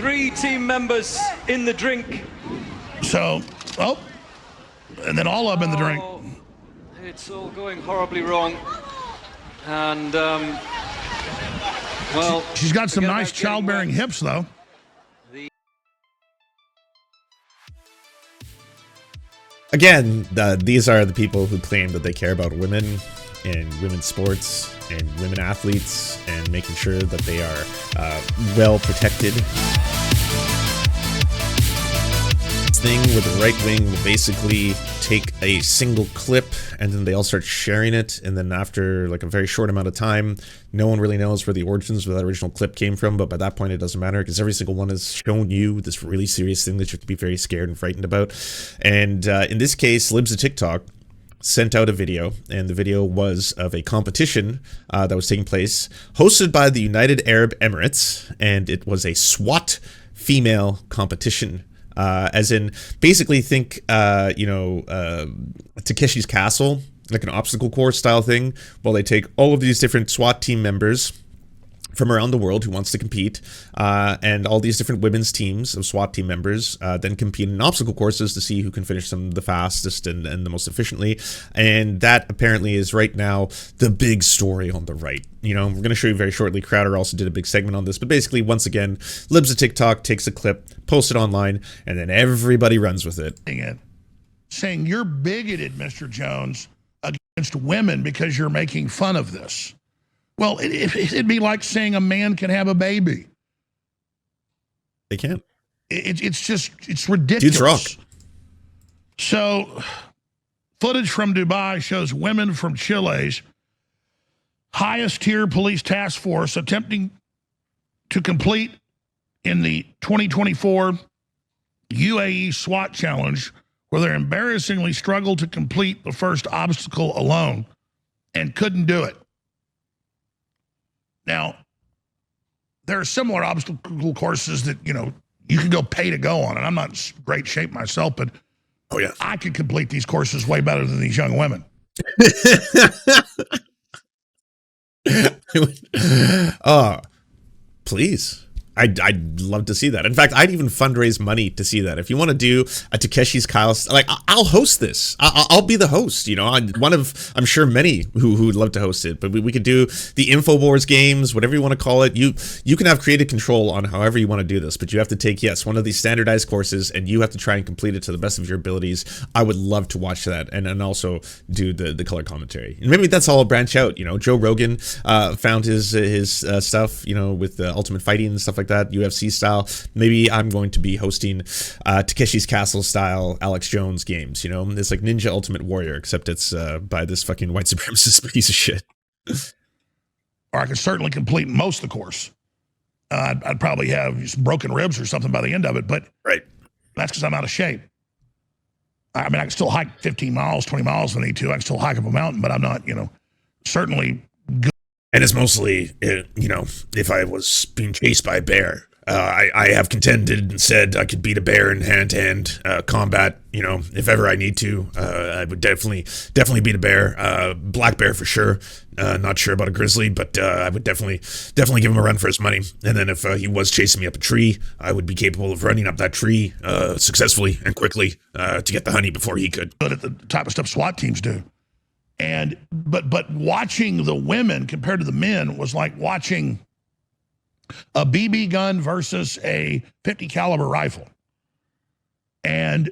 3 team members in the drink. So, oh, and then all of them in the drink. It's all going horribly wrong. And, well... She's got some nice childbearing hips, though. Again, these are the people who claim that they care about women and women's sports and women athletes and making sure that they are well protected. This thing with the right wing will basically take a single clip and then they all start sharing it, and then after like a very short amount of time, no one really knows where the origins of that original clip came from, but by that point it doesn't matter because every single one has shown you this really serious thing that you have to be very scared and frightened about. And in this case, Libs of TikTok sent out a video, and the video was of a competition that was taking place, hosted by the United Arab Emirates, and it was a SWAT female competition. As in, basically think, Takeshi's Castle, like an obstacle course style thing. Well, they take all of these different SWAT team members from around the world who wants to compete, and all these different women's teams of SWAT team members then compete in obstacle courses to see who can finish them the fastest and the most efficiently. And that apparently is right now the big story on the right. You know, we're going to show you very shortly. Crowder also did a big segment on this, but basically, once again, Libs of TikTok takes a clip, posts it online, and then everybody runs with it. Saying you're bigoted, Mr. Jones, against women because you're making fun of this. Well, it'd be like saying a man can have a baby. They can't. It's ridiculous. Dude's rock. So, footage from Dubai shows women from Chile's highest tier police task force attempting to complete in the 2024 UAE SWAT challenge, where they embarrassingly struggled to complete the first obstacle alone and couldn't do it. Now, there are similar obstacle courses that, you know, you can go pay to go on, and I'm not in great shape myself, but oh yeah, I could complete these courses way better than these young women. Oh, please. I'd love to see that. In fact, I'd even fundraise money to see that. If you want to do a Takeshi's Kyle, like, I'll host this. I'll be the host. You know, one of, I'm sure, many who would love to host it. But we could do the Infowars games, whatever you want to call it. You can have creative control on however you want to do this, but you have to take, yes, one of these standardized courses, and you have to try and complete it to the best of your abilities. I would love to watch that, and also do the color commentary. And maybe that's all I'll branch out. You know, Joe Rogan found his stuff, you know, with Ultimate Fighting and stuff like that, UFC style. Maybe I'm going to be hosting Takeshi's Castle style Alex Jones games. You know, it's like Ninja Ultimate Warrior, except it's by this fucking white supremacist piece of shit. Or I could certainly complete most of the course. I'd probably have some broken ribs or something by the end of it, but right, that's because I'm out of shape. I mean, I can still hike 15 miles, 20 miles if I need to. I can still hike up a mountain, but I'm not, you know, certainly good. And it's mostly, you know, if I was being chased by a bear, I have contended and said I could beat a bear in hand-to-hand combat. You know, if ever I need to, I would definitely beat a bear. Black bear for sure. Not sure about a grizzly, but I would definitely give him a run for his money. And then if he was chasing me up a tree, I would be capable of running up that tree successfully and quickly to get the honey before he could. But at the type of stuff SWAT teams do. And but watching the women compared to the men was like watching a BB gun versus a 50 caliber rifle. And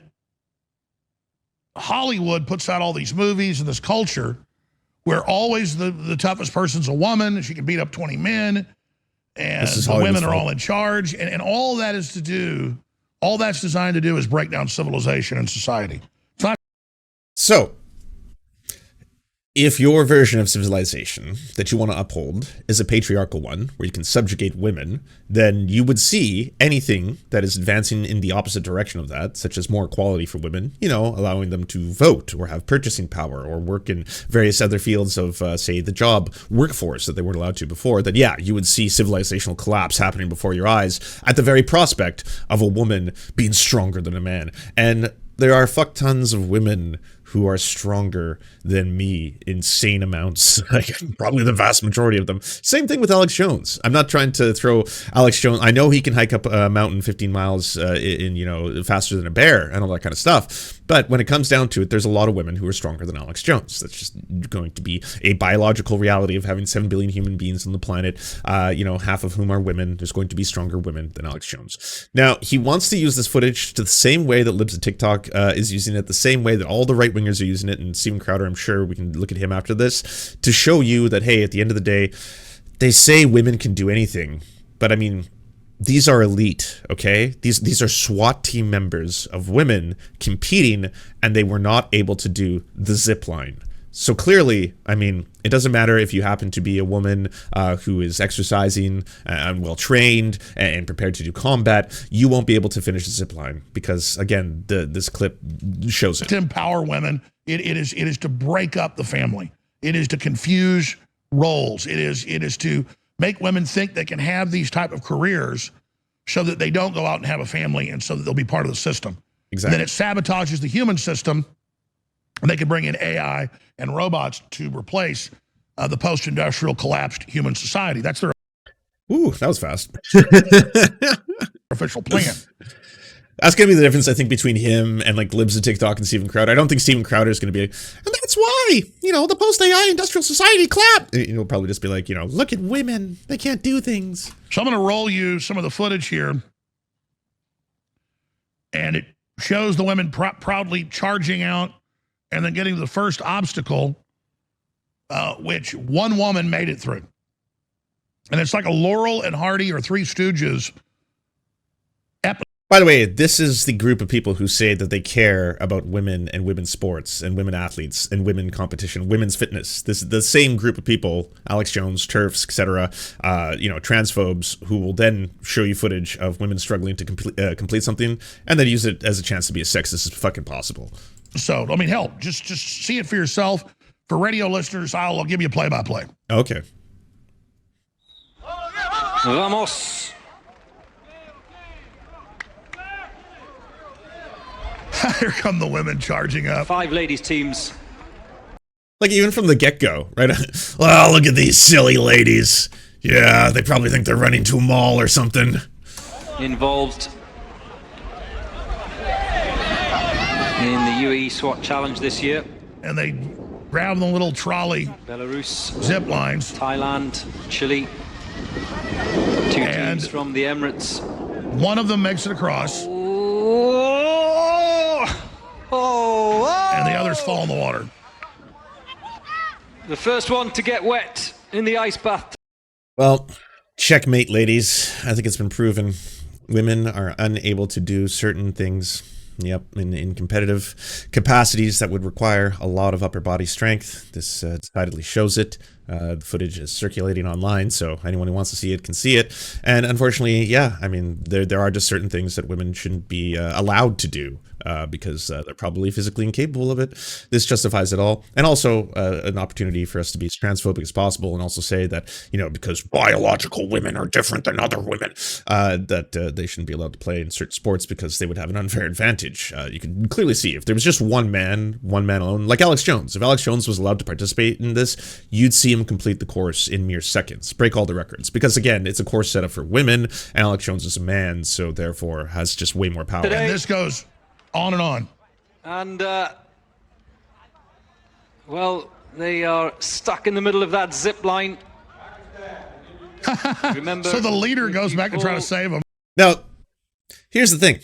Hollywood puts out all these movies and this culture where always the toughest person's a woman, and she can beat up 20 men, and the women are all in charge. And all that is to do, all that's designed to do is break down civilization and society. It's not. So, if your version of civilization that you want to uphold is a patriarchal one, where you can subjugate women, then you would see anything that is advancing in the opposite direction of that, such as more equality for women, you know, allowing them to vote or have purchasing power or work in various other fields of, say, the job workforce that they weren't allowed to before, then yeah, you would see civilizational collapse happening before your eyes at the very prospect of a woman being stronger than a man. And there are fuck tons of women who are stronger than me, insane amounts, like probably the vast majority of them. Same thing with Alex Jones. I'm not trying to throw Alex Jones. I know he can hike up a mountain 15 miles in faster than a bear and all that kind of stuff. But when it comes down to it, there's a lot of women who are stronger than Alex Jones. That's just going to be a biological reality of having 7 billion human beings on the planet, half of whom are women. There's going to be stronger women than Alex Jones. Now, he wants to use this footage to the same way that Libs of TikTok is using it, the same way that all the right-wingers are using it, and Steven Crowder, I'm sure we can look at him after this, to show you that, hey, at the end of the day, they say women can do anything, but I mean, these are elite, okay? These are SWAT team members of women competing, and they were not able to do the zip line. So clearly, I mean, it doesn't matter if you happen to be a woman who is exercising and well-trained and prepared to do combat, you won't be able to finish the zip line because, again, this clip shows it. To empower women, it is to break up the family. It is to confuse roles. It is to make women think they can have these type of careers so that they don't go out and have a family and so that they'll be part of the system. Exactly. And then it sabotages the human system, and they can bring in AI and robots to replace the post-industrial collapsed human society. That's their Ooh, that was fast. official plan. That's going to be the difference, I think, between him and like Libs of TikTok and Steven Crowder. I don't think Steven Crowder is going to be, and that's why, the post-AI industrial society clap. He'll probably just be like, look at women. They can't do things. So I'm going to roll you some of the footage here. And it shows the women proudly charging out and then getting to the first obstacle, which one woman made it through. And it's like a Laurel and Hardy or Three Stooges episode. By the way, this is the group of people who say that they care about women and women's sports and women athletes and women competition, women's fitness. This is the same group of people, Alex Jones, TERFs, etc., transphobes, who will then show you footage of women struggling to complete something and then use it as a chance to be as sexist as fucking possible. So, I mean, hell, just see it for yourself. For radio listeners, I'll give you a play-by-play. Okay. Vamos. Here come the women charging up. 5 ladies teams. Like, even from the get-go, right? Well, look at these silly ladies. Yeah, they probably think they're running to a mall or something. Involved in the UAE SWAT Challenge this year. And they grab the little trolley Belarus, zip lines. Thailand, Chile. 2 teams from the Emirates. One of them makes it across. And the others fall in the water. The first one to get wet in the ice bath. Well, checkmate, ladies. I think it's been proven. Women are unable to do certain things. Yep, in competitive capacities that would require a lot of upper body strength. This decidedly shows it. The footage is circulating online, so anyone who wants to see it can see it. And unfortunately, yeah, I mean, there are just certain things that women shouldn't be allowed to do because they're probably physically incapable of it. This justifies it all. And also an opportunity for us to be as transphobic as possible and also say that, because biological women are different than other women, that they shouldn't be allowed to play in certain sports because they would have an unfair advantage. You can clearly see if there was just one man alone, like Alex Jones. If Alex Jones was allowed to participate in this, you'd see him complete the course in mere seconds, break all the records. Because again, it's a course set up for women. Alex Jones is a man, so therefore has just way more power. And this goes on and on. And, well, they are stuck in the middle of that zip line. Remember, so the leader goes back to try to save them. Now, here's the thing.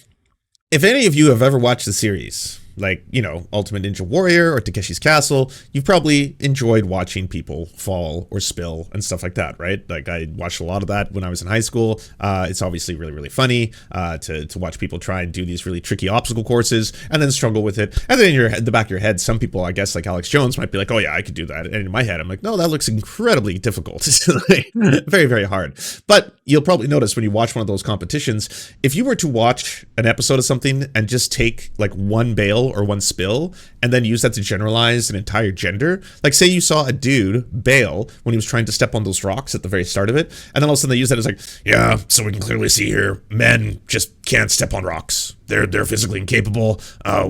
If any of you have ever watched the series, like, Ultimate Ninja Warrior or Takeshi's Castle, you've probably enjoyed watching people fall or spill and stuff like that, right? Like, I watched a lot of that when I was in high school. It's obviously really, really funny to watch people try and do these really tricky obstacle courses and then struggle with it. And then in the back of your head, some people, I guess, like Alex Jones, might be like, oh yeah, I could do that. And in my head, I'm like, no, that looks incredibly difficult. Very, very hard. But you'll probably notice when you watch one of those competitions, if you were to watch an episode of something and just take like one bail or one spill and then use that to generalize an entire gender. Like, say you saw a dude bail when he was trying to step on those rocks at the very start of it, and then all of a sudden they use that as like, yeah, so we can clearly see here, men just can't step on rocks. They're physically incapable.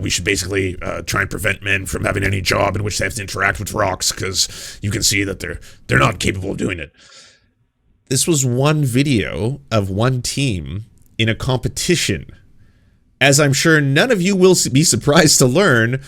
We should basically try and prevent men from having any job in which they have to interact with rocks, because you can see that they're not capable of doing it. This was one video of one team in a competition. As I'm sure none of you will be surprised to learn,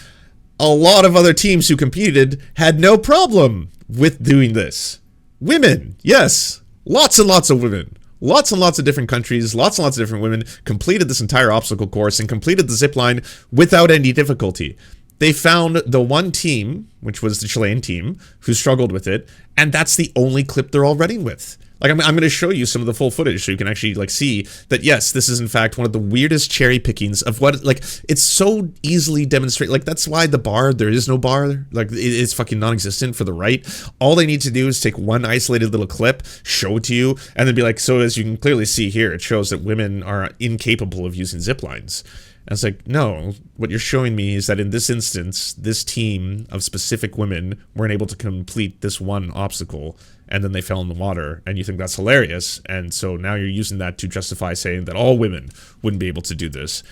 a lot of other teams who competed had no problem with doing this. Women, yes, lots and lots of women. Lots and lots of different countries, lots and lots of different women completed this entire obstacle course and completed the zip line without any difficulty. They found the one team, which was the Chilean team, who struggled with it, and that's the only clip they're all running with. Like, I'm going to show you some of the full footage so you can actually, like, see that, yes, this is, in fact, one of the weirdest cherry pickings of what, like, it's so easily demonstrated. Like, that's why the bar, there is no bar. Like, it's fucking non-existent for the right. All they need to do is take one isolated little clip, show it to you, and then be like, so as you can clearly see here, it shows that women are incapable of using zip lines. And it's like, no, what you're showing me is that in this instance, this team of specific women weren't able to complete this one obstacle, and then they fell in the water, and you think that's hilarious, and so now you're using that to justify saying that all women wouldn't be able to do this.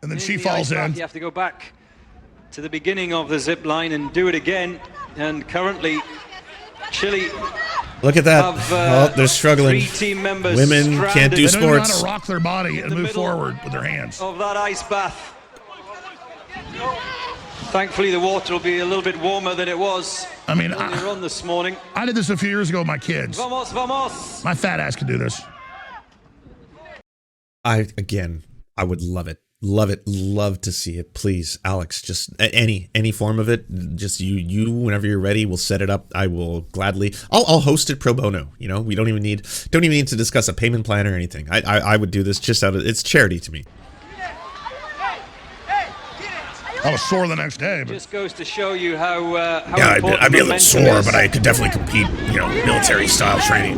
And then she falls in. You have to go back to the beginning of the zip line and do it again, and currently Chile... Look at that. Oh, they're struggling. 3 team members women can't do sports. They don't know how sports. to rock their body and move forward with their hands. Of that ice bath. Thankfully, the water will be a little bit warmer than it was earlier on this morning. I did this a few years ago with my kids. Vamos, vamos. My fat ass could do this. I would love it. Love to see it. Please, Alex, just any form of it. Just you whenever you're ready, we'll set it up. I will gladly. I'll host it pro bono. You know, we don't even need to discuss a payment plan or anything. I would do this just out of, it's charity to me. I was sore the next day. But... Just goes to show you how yeah, I'd be a little sore, but I could definitely compete. You know, military style training.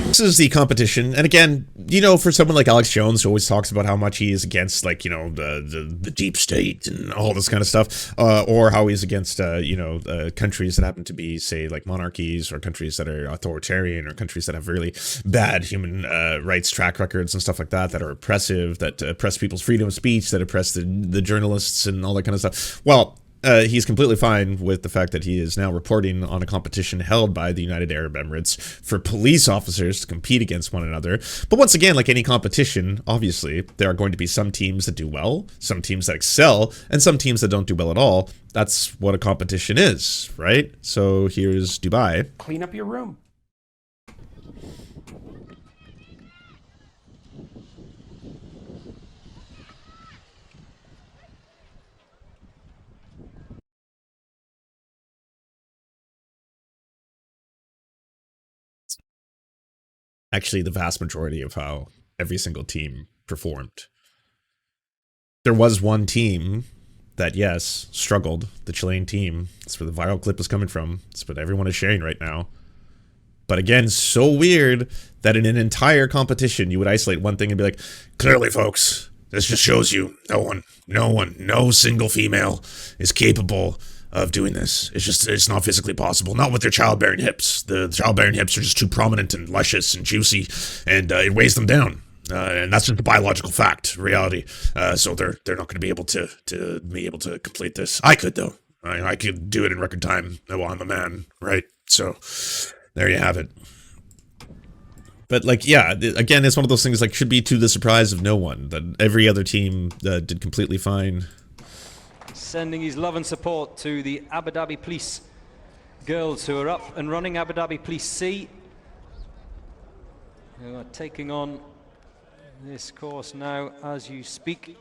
This is the competition, and again, you know, for someone like Alex Jones, who always talks about how much he is against, like, you know, the deep state and all this kind of stuff, or how he's against, you know, countries that happen to be, say, like monarchies, or countries that are authoritarian, or countries that have really bad human rights track records and stuff like that, that are oppressive, that oppress people's freedom of speech, that oppress the journalists and all that kind of stuff. Well, he's completely fine with the fact that he is now reporting on a competition held by the United Arab Emirates for police officers to compete against one another. But once again, like any competition, obviously, there are going to be some teams that do well, some teams that excel, and some teams that don't do well at all. That's what a competition is, right? So here's Dubai. Clean up your room. Actually, the vast majority of how every single team performed. There was one team that, yes, struggled, the Chilean team. That's where the viral clip was coming from. That's what everyone is sharing right now. But again, so weird that in an entire competition, you would isolate one thing and be like, clearly, folks, this just shows you no single female is capable of doing this. It's not physically possible. Not with their childbearing hips. The childbearing hips are just too prominent and luscious and juicy, and it weighs them down. And that's just the biological fact, reality. So they're not going to be able to complete this. I could though. I could do it in record time. Well, I'm a man, right? So there you have it. But like, yeah, again, it's one of those things like should be to the surprise of no one. That every other team did completely fine. Sending his love and support to the Abu Dhabi Police girls who are up and running. Abu Dhabi Police C, who are taking on this course now as you speak.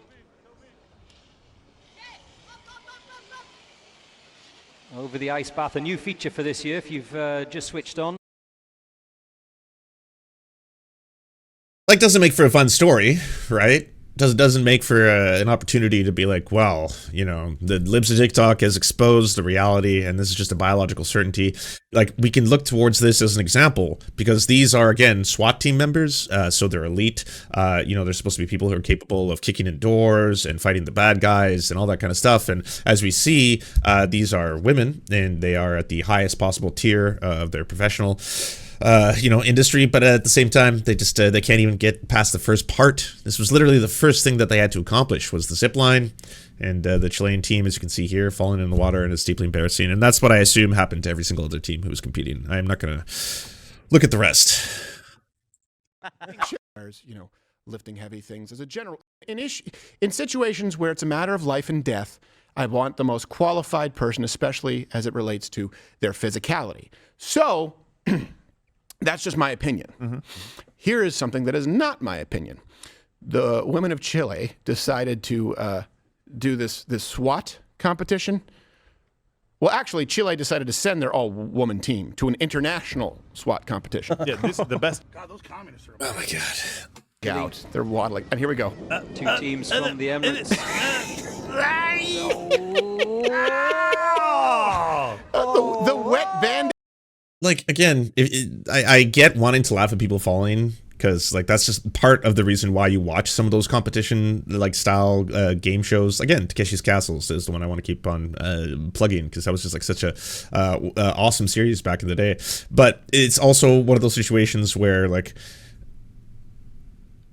Over the ice bath, a new feature for this year if you've just switched on. Like, doesn't make for a fun story, right? doesn't make for an opportunity to be like, well, you know, the libs of TikTok has exposed the reality, and this is just a biological certainty. Like, we can look towards this as an example, because these are, again, SWAT team members, so they're elite. You know, they're supposed to be people who are capable of kicking in doors and fighting the bad guys and all that kind of stuff. And as we see, these are women, and they are at the highest possible tier of their professional you know, industry, but at the same time, they just they can't even get past the first part. This was literally the first thing that they had to accomplish, was the zip line, and the Chilean team, as you can see here, falling in the water, and it's deeply embarrassing. And that's what I assume happened to every single other team who was competing. I am not going to look at the rest. You know, lifting heavy things as a general in situations where it's a matter of life and death. I want the most qualified person, especially as it relates to their physicality. So. That's just my opinion. Here is something that is not my opinion. The women of Chile decided to do this SWAT competition. Well, actually, Chile decided to send their all-woman team to an international SWAT competition. Yeah, this is the best. God, those communists are. Oh my God. Out. They're waddling. And here we go. 2 teams from the Emirates. The wet band. Like, again, I get wanting to laugh at people falling, because like that's just part of the reason why you watch some of those competition like style game shows. Again, Takeshi's Castles is the one I want to keep on plugging, because that was just like such a awesome series back in the day. But it's also one of those situations where like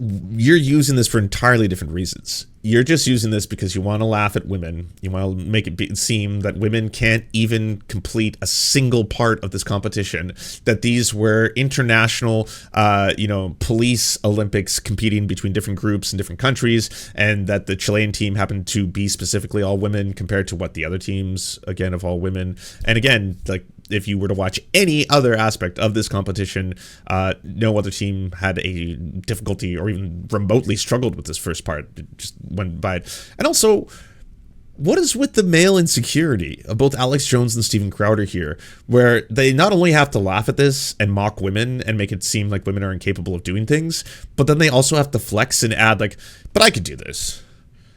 you're using this for entirely different reasons. You're just using this because you want to laugh at women. You want to make it seem that women can't even complete a single part of this competition, that these were international, you know, police Olympics competing between different groups in different countries, and that the Chilean team happened to be specifically all women compared to what the other teams, again, of all women. And again, like, if you were to watch any other aspect of this competition, no other team had a difficulty or even remotely struggled with this first part. It just went by it. And also, what is with the male insecurity of both Alex Jones and Steven Crowder here, where they not only have to laugh at this and mock women and make it seem like women are incapable of doing things, but then they also have to flex and add like, but I could do this.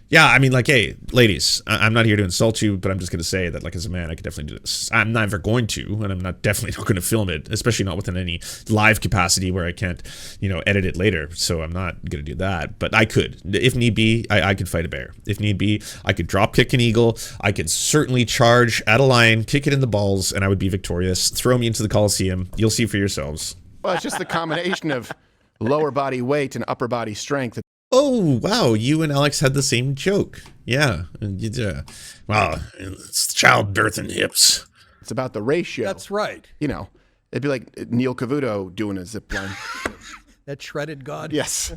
Yeah, I mean, like, hey, ladies, I'm not here to insult you, but I'm just going to say that, like, as a man, I could definitely do this. I'm never going to, and I'm definitely not going to film it, especially not within any live capacity where I can't, you know, edit it later. So I'm not going to do that. But I could. If need be, I could fight a bear. If need be, I could drop kick an eagle. I could certainly charge at a lion, kick it in the balls, and I would be victorious. Throw me into the Coliseum. You'll see for yourselves. Well, it's just the combination of lower body weight and upper body strength. Oh, wow, you and Alex had the same joke. Yeah. Wow, it's childbirth and hips. It's about the ratio. That's right. You know, it'd be like Neil Cavuto doing a zip line. That shredded god. Yes.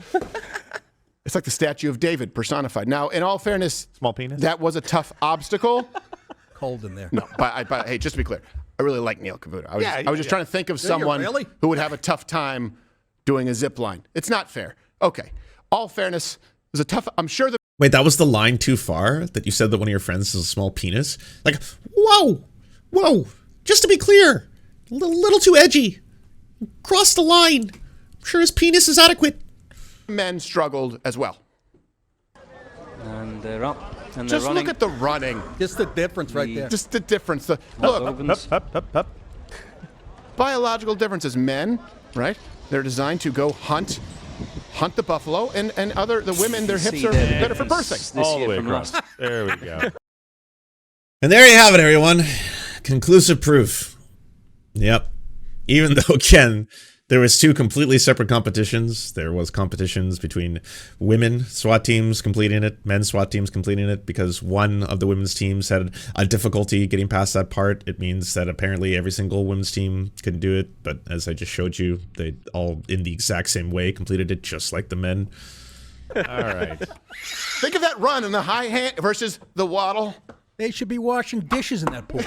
It's like the statue of David personified. Now, in all fairness, Small penis. that was a tough obstacle. Cold in there. No, but hey, just to be clear, I really like Neil Cavuto. I was just trying to think of you someone really? who would have a tough time doing a zip line. It's not fair. Okay. All fairness, it was a tough. I'm sure that. Wait, that was the line too far? That you said that one of your friends has a small penis? Like, whoa, just to be clear, a little too edgy. Cross the line. I'm sure his penis is adequate. Men struggled as well. And they're up. And they're Just running. look at the running. Just the difference right there. Just the difference. Look, Slogans. Up. biological differences. Men, right? They're designed to go hunt the buffalo, and the women, their hips See are there. better for birthing. This All the year way from across. last. There we go. And there you have it, everyone. Conclusive proof. Yep. Even though, again, there was 2 completely separate competitions. There was competitions between women SWAT teams completing it, men's SWAT teams completing it, because one of the women's teams had a difficulty getting past that part. It means that apparently every single women's team couldn't do it, but as I just showed you, they all, in the exact same way, completed it just like the men. All right. Think of that run in the high hand versus the waddle. They should be washing dishes in that pool.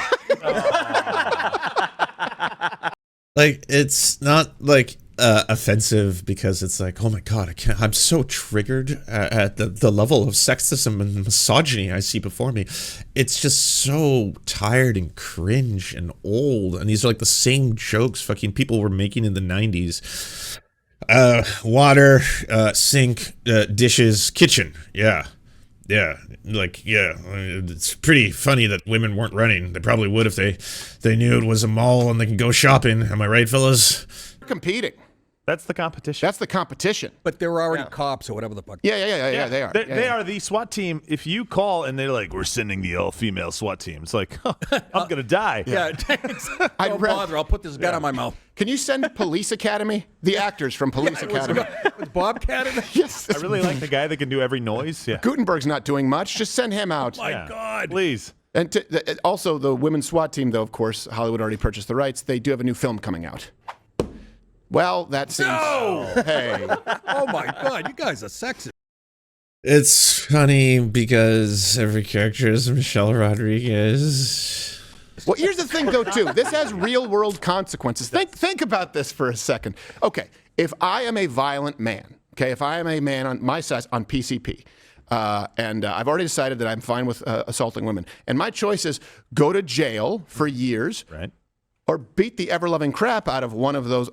Like, it's not like offensive because it's like, oh my god, I'm so triggered at the level of sexism and misogyny I see before me. It's just so tired and cringe and old, and these are like the same jokes fucking people were making in the 90s. Water, sink, dishes, kitchen. Yeah. Like, yeah, it's pretty funny that women weren't running. They probably would if they knew it was a mall and they can go shopping. Am I right, fellas? Competing. That's the competition. That's the competition. But there were already cops or whatever the fuck. Yeah, they are. They are the SWAT team. If you call and they're like, we're sending the all-female SWAT team, it's like, oh, I'm going to die. Yeah, don't bother. I'll put this gun on my mouth. Can you send Police Academy? The actors from Police Academy. Was Bobcat in there? Yes. I really like the guy that can do every noise. Yeah. Gutenberg's not doing much. Just send him out. My God. Please. And also, the women's SWAT team, though, of course, Hollywood already purchased the rights. They do have a new film coming out. Well, that seems... No! Hey. Oh, my God. You guys are sexist. It's funny because every character is Michelle Rodriguez. Well, here's the thing, though, too. This has real-world consequences. Think about this for a second. Okay, if I am a violent man, okay, if I am a man on my size on PCP, and I've already decided that I'm fine with assaulting women, and my choice is go to jail for years, Right. or beat the ever-loving crap out of one of those.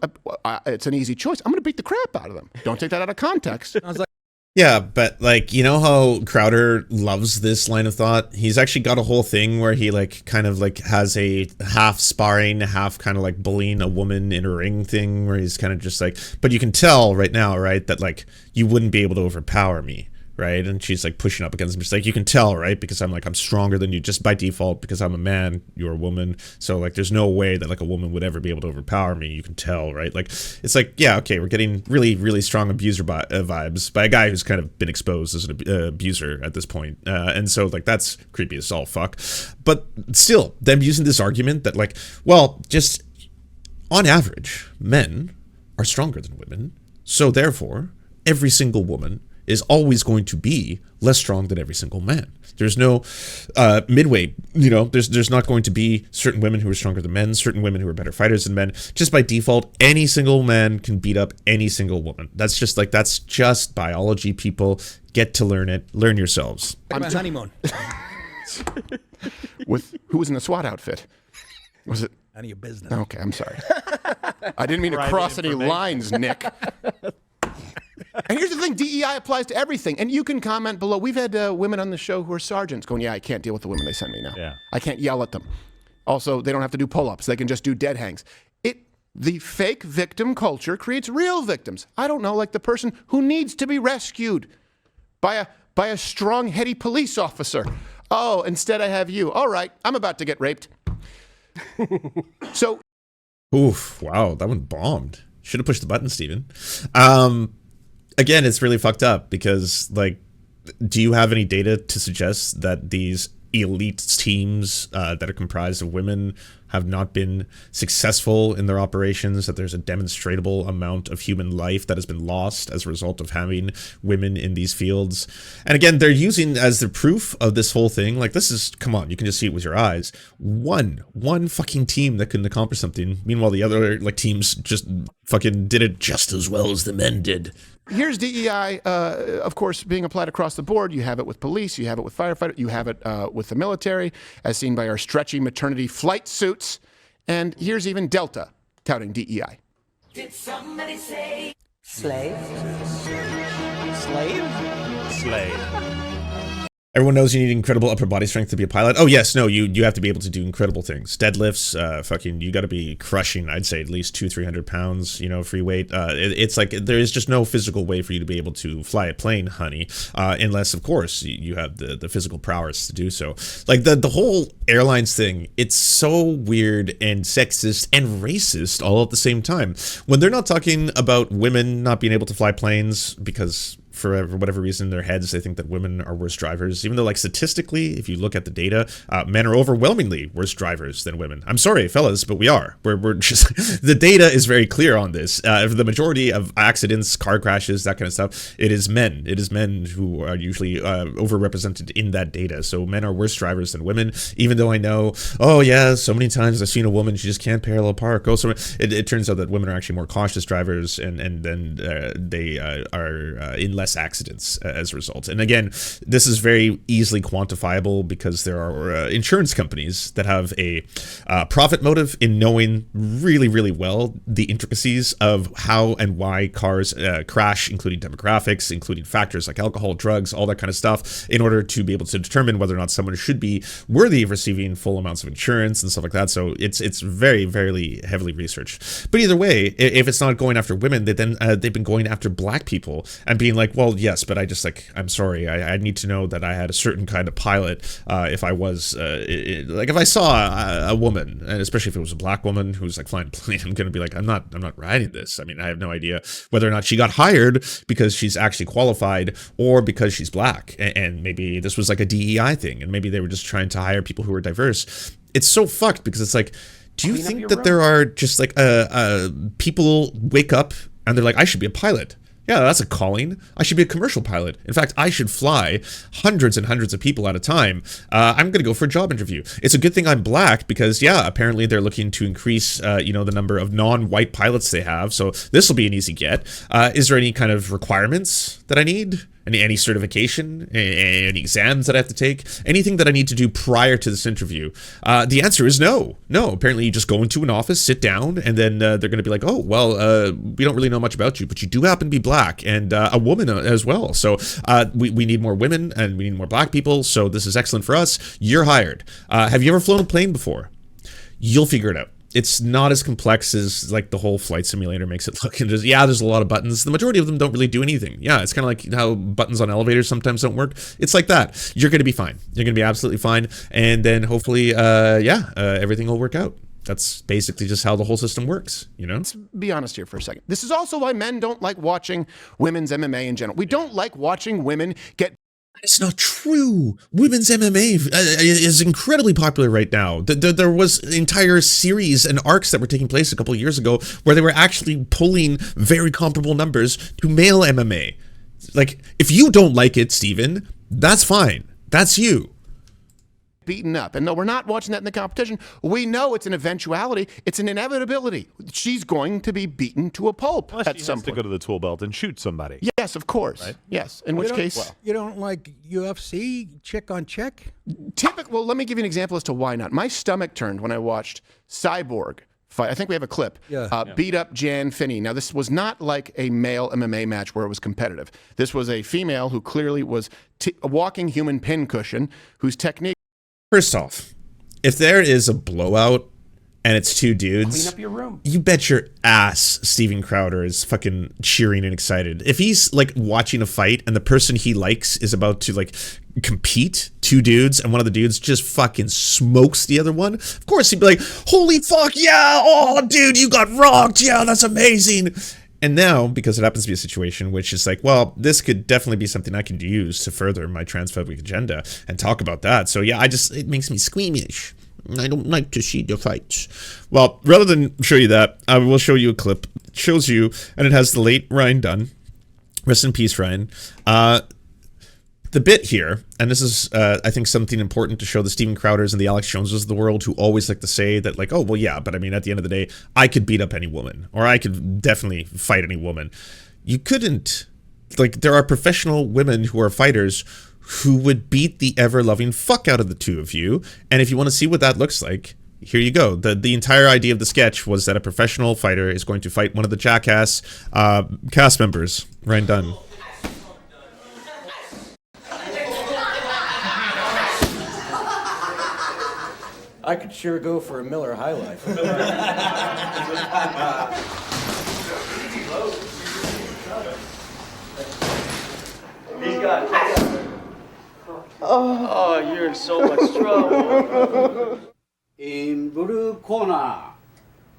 It's an easy choice. I'm going to beat the crap out of them. Don't take that out of context. I was like, Yeah, but like, you know how Crowder loves this line of thought? He's actually got a whole thing where he like kind of like has a half sparring, half kind of like bullying a woman in a ring thing where he's kind of just like, but you can tell right now, right, that like you wouldn't be able to overpower me. Right, and she's like pushing up against him. She's like, you can tell, right, because I'm stronger than you just by default because I'm a man, you're a woman. So like, there's no way that like a woman would ever be able to overpower me. You can tell, right? Like, it's like, yeah, okay, we're getting really, really strong abuser vibes by a guy who's kind of been exposed as an abuser at this point. And so like, that's creepy as all fuck. But still, them using this argument that like, well, just on average, men are stronger than women. So therefore, every single woman is always going to be less strong than every single man. There's no midway, you know, there's not going to be certain women who are stronger than men, certain women who are better fighters than men. Just by default, any single man can beat up any single woman. That's just biology, people. Get to learn it. Learn yourselves. my honeymoon. Who was in a SWAT outfit? Was it? None of your business. Okay, I'm sorry. I didn't mean to cross any lines, Nick. And here's the thing, DEI applies to everything. And you can comment below. We've had women on the show who are sergeants going, yeah, I can't deal with the women they send me now. Yeah. I can't yell at them. Also, they don't have to do pull-ups. They can just do dead hangs. The fake victim culture creates real victims. I don't know, like the person who needs to be rescued by a strong, heady police officer. Oh, instead I have you. All right, I'm about to get raped. So. Oof, wow, that one bombed. Should have pushed the button, Steven. Again, it's really fucked up because, like, do you have any data to suggest that these elite teams that are comprised of women have not been successful in their operations, that there's a demonstrable amount of human life that has been lost as a result of having women in these fields? And again, they're using as the proof of this whole thing, like, this is, come on, you can just see it with your eyes, one fucking team that couldn't accomplish something. Meanwhile, the other, like, teams just fucking did it just as well as the men did. Here's DEI, of course, being applied across the board. You have it with police, you have it with firefighters, you have it with the military, as seen by our stretchy maternity flight suits. And here's even Delta touting DEI. Did somebody say slave? Slave? Slave. Everyone knows you need incredible upper body strength to be a pilot. Oh yes, no, you have to be able to do incredible things. Deadlifts, fucking, you got to be crushing. I'd say at least 200-300 pounds. You know, free weight. It's like there is just no physical way for you to be able to fly a plane, honey, unless of course you have the physical prowess to do so. Like the whole airlines thing, it's so weird and sexist and racist all at the same time. When they're not talking about women not being able to fly planes because for whatever reason in their heads they think that women are worse drivers, even though like statistically if you look at the data, men are overwhelmingly worse drivers than women. I'm sorry fellas, but we're just the data is very clear on this. The majority of accidents, car crashes, that kind of stuff, it is men who are usually overrepresented in that data. So men are worse drivers than women, even though I know, oh yeah, so many times I've seen a woman, she just can't parallel park. Also, it turns out that women are actually more cautious drivers and then they are in less less accidents as a result. And again, this is very easily quantifiable because there are insurance companies that have a profit motive in knowing really, really well the intricacies of how and why cars crash, including demographics, including factors like alcohol, drugs, all that kind of stuff, in order to be able to determine whether or not someone should be worthy of receiving full amounts of insurance and stuff like that. So it's very, very heavily researched. But either way, if it's not going after women, they've been going after black people and being like, well, yes, but I'm sorry, I need to know that I had a certain kind of pilot if I was like if I saw a woman, and especially if it was a black woman who's like flying a plane, I'm gonna be like, I'm not riding this. I mean, I have no idea whether or not she got hired because she's actually qualified or because she's black, and maybe this was like a DEI thing, and maybe they were just trying to hire people who were diverse. It's so fucked because it's like, do you think that there are just like people wake up and they're like, I should be a pilot? Yeah, that's a calling. I should be a commercial pilot. In fact, I should fly hundreds and hundreds of people at a time. I'm going to go for a job interview. It's a good thing I'm black because, yeah, apparently they're looking to increase, the number of non-white pilots they have. So this will be an easy get. Is there any kind of requirements that I need? Any certification, any exams that I have to take, anything that I need to do prior to this interview? The answer is no. No, apparently you just go into an office, sit down, and then they're going to be like, oh, well, we don't really know much about you, but you do happen to be black and a woman as well. So we need more women and we need more black people. So this is excellent for us. You're hired. Have you ever flown a plane before? You'll figure it out. It's not as complex as like the whole flight simulator makes it look. And there's a lot of buttons. The majority of them don't really do anything. Yeah, it's kind of like how buttons on elevators sometimes don't work. It's like that. You're going to be fine. You're going to be absolutely fine. And then hopefully, everything will work out. That's basically just how the whole system works, you know? Let's be honest here for a second. This is also why men don't like watching women's MMA in general. We don't like watching women get... It's not true. Women's MMA is incredibly popular right now. There was entire series and arcs that were taking place a couple of years ago where they were actually pulling very comparable numbers to male MMA. Like, if you don't like it, Steven, that's fine. That's you. Beaten up. And no, we're not watching that in the competition. We know it's an eventuality. It's an inevitability. She's going to be beaten to a pulp at some point. To go to the tool belt and shoot somebody. Yes, of course. Right? Yes. In which case... You don't like UFC chick on chick? Well, let me give you an example as to why not. My stomach turned when I watched Cyborg fight. I think we have a clip. Beat up Jan Finney. Now, this was not like a male MMA match where it was competitive. This was a female who clearly was a walking human pincushion whose technique... First off, if there is a blowout and it's two dudes, clean up your room. You bet your ass Steven Crowder is fucking cheering and excited. If he's like watching a fight and the person he likes is about to like compete, two dudes, and one of the dudes just fucking smokes the other one, of course he'd be like, holy fuck, yeah, oh dude, you got rocked, yeah, that's amazing. And now, because it happens to be a situation which is like, well, this could definitely be something I can use to further my transphobic agenda and talk about that. So yeah, it makes me squeamish. I don't like to see the fights. Well, rather than show you that, I will show you a clip. It shows you, and it has the late Ryan Dunn. Rest in peace, Ryan. The bit here, and this is, I think, something important to show the Steven Crowders and the Alex Joneses of the world who always like to say that, like, oh, well, yeah, but I mean, at the end of the day, I could beat up any woman, or I could definitely fight any woman. You couldn't. Like, there are professional women who are fighters who would beat the ever-loving fuck out of the two of you, and if you want to see what that looks like, here you go. The entire idea of the sketch was that a professional fighter is going to fight one of the Jackass cast members, Ryan Dunn. I could sure go for a Miller High Life. Oh, you're in so much trouble. In blue corner,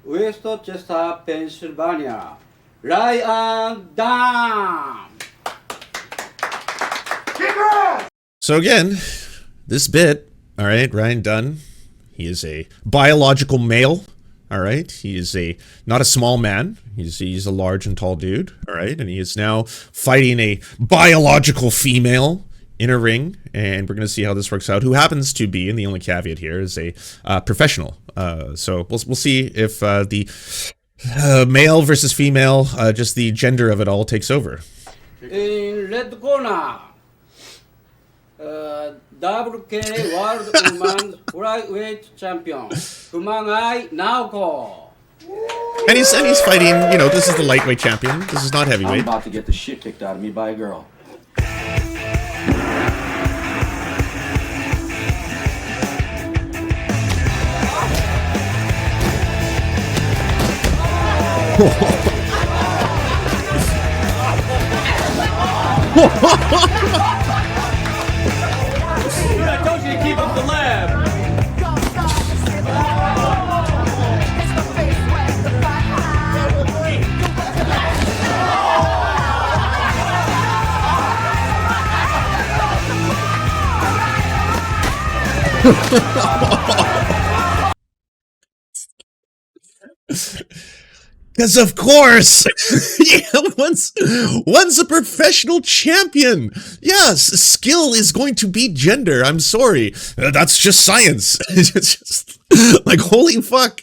Westchester, Pennsylvania, Ryan Dunn. So again, this bit, all right, Ryan Dunn. He is a biological male, all right? He is not a small man. He's a large and tall dude, all right? And he is now fighting a biological female in a ring, and we're going to see how this works out, who happens to be, and the only caveat here, is a professional. So we'll see if the male versus female, just the gender of it all takes over. In red corner, WK World Women's Flyweight Champion, Kumangai Naoko. And he's fighting, you know, this is the lightweight champion. This is not heavyweight. I'm about to get the shit kicked out of me by a girl. I told you to keep up the lab. Because of course, yeah, once a professional champion, yes, skill is going to beat gender. I'm sorry, that's just science. It's just like holy fuck.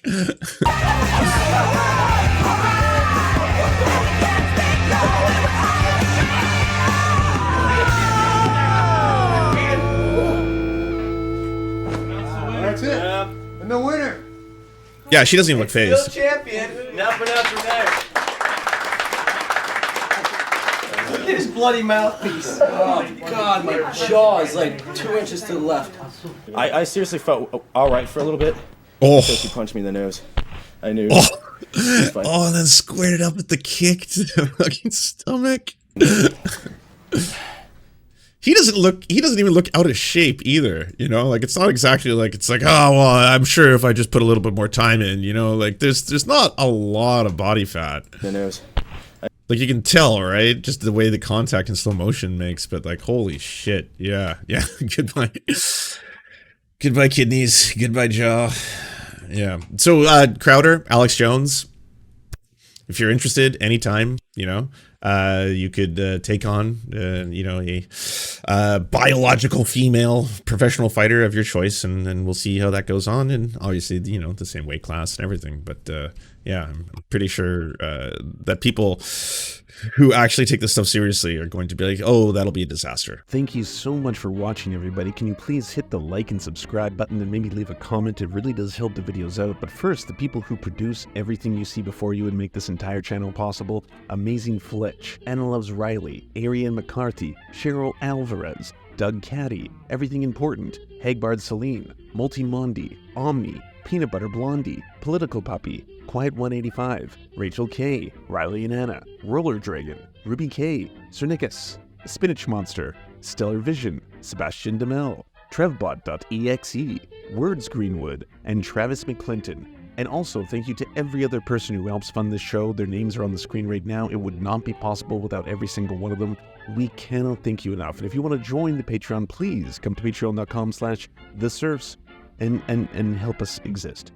That's it. And the winner. Yeah, she doesn't even look Still phased. champion. Now for there. Look at his bloody mouthpiece. Oh God, my jaw is like 2 inches to the left. I seriously felt all right for a little bit. Oh, So she punched me in the nose. I knew. oh, and then squared it up with the kick to the fucking stomach. He doesn't even look out of shape either, you know? Like, it's not exactly like, it's like, oh, well, I'm sure if I just put a little bit more time in, you know? Like, there's not a lot of body fat. The nose. Like, you can tell, right? Just the way the contact in slow motion makes, but like, holy shit. Yeah. Goodbye. Goodbye, kidneys. Goodbye, jaw. Yeah. So, Crowder, Alex Jones, if you're interested, anytime, you know, you could take on, you know, a biological female professional fighter of your choice, and we'll see how that goes on. And obviously, you know, the same weight class and everything. But yeah, I'm pretty sure that people who actually take this stuff seriously are going to be like, oh, that'll be a disaster. Thank you so much for watching, everybody. Can you please hit the like and subscribe button and maybe leave a comment? It really does help the videos out. But first, the people who produce everything you see before you and make this entire channel possible: Amazing Fletch, Anna Loves Riley, Ariane McCarthy, Cheryl Alvarez, Doug Caddy, Everything Important, Hagbard Celine, Multimondi, Omni, Peanut Butter Blondie, Political Puppy, Quiet 185, Rachel K, Riley and Anna, Roller Dragon, Ruby K, Cernicus, Spinach Monster, Stellar Vision, Sebastian Demel, Trevbot.exe, Words Greenwood, and Travis McClinton. And also, thank you to every other person who helps fund this show. Their names are on the screen right now. It would not be possible without every single one of them. We cannot thank you enough. And if you want to join the Patreon, please come to patreon.com/theserfs and help us exist.